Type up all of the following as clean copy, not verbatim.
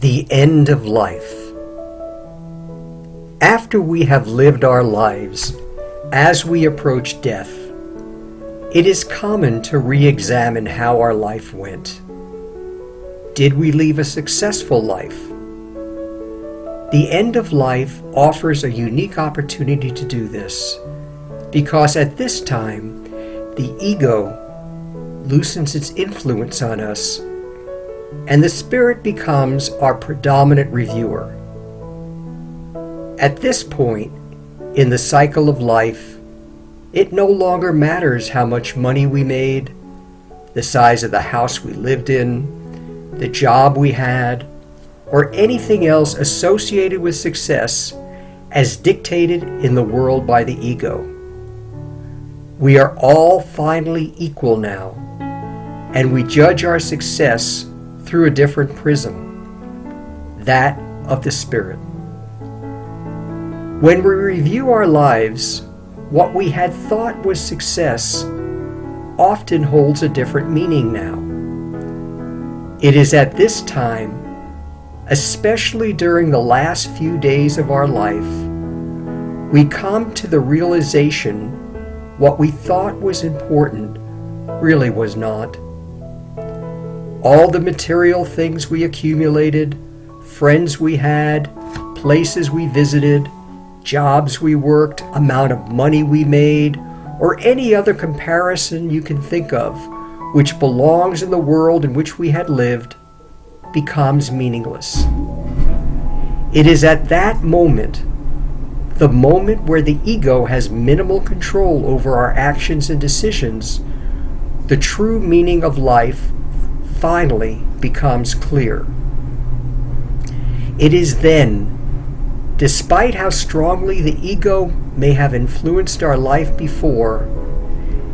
The end of life. After we have lived our lives, as we approach death, it is common to re-examine how our life went. Did we leave a successful life? The end of life offers a unique opportunity to do this, because at this time, the ego loosens its influence on us, and the spirit becomes our predominant reviewer. At this point in the cycle of life, it no longer matters how much money we made, the size of the house we lived in, the job we had, or anything else associated with success as dictated in the world by the ego. We are all finally equal now, and we judge our success through a different prism, that of the spirit. When we review our lives, what we had thought was success often holds a different meaning now. It is at this time, especially during the last few days of our life, we come to the realization what we thought was important really was not. All the material things we accumulated, friends we had, places we visited, jobs we worked, amount of money we made, or any other comparison you can think of which belongs in the world in which we had lived, becomes meaningless. It is at that moment, the moment where the ego has minimal control over our actions and decisions, the true meaning of life finally becomes clear. It is then, despite how strongly the ego may have influenced our life before,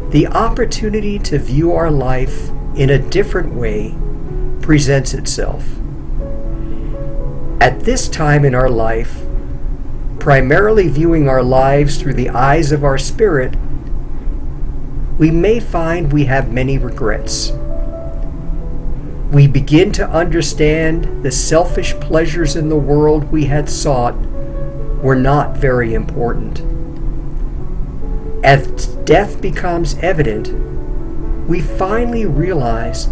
the opportunity to view our life in a different way presents itself. At this time in our life, primarily viewing our lives through the eyes of our spirit, we may find we have many regrets. We begin to understand the selfish pleasures in the world we had sought were not very important. As death becomes evident, we finally realize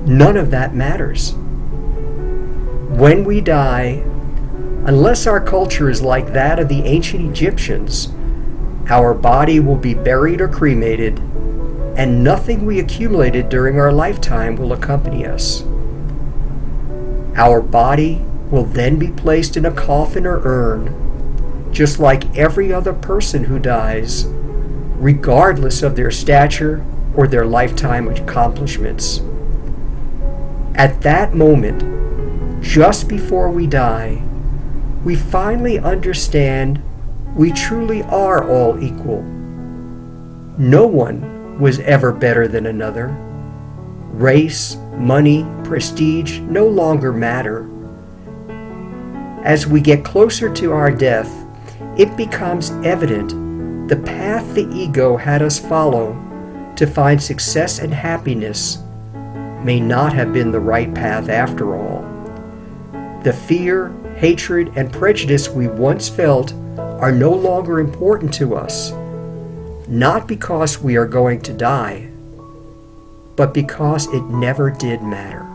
none of that matters. When we die, unless our culture is like that of the ancient Egyptians, our body will be buried or cremated, and nothing we accumulated during our lifetime will accompany us. Our body will then be placed in a coffin or urn, just like every other person who dies, regardless of their stature or their lifetime accomplishments. At that moment, just before we die, we finally understand we truly are all equal. No one was ever better than another. Race, money, prestige no longer matter. As we get closer to our death, it becomes evident the path the ego had us follow to find success and happiness may not have been the right path after all. The fear, hatred, and prejudice we once felt are no longer important to us, not because we are going to die, but because it never did matter.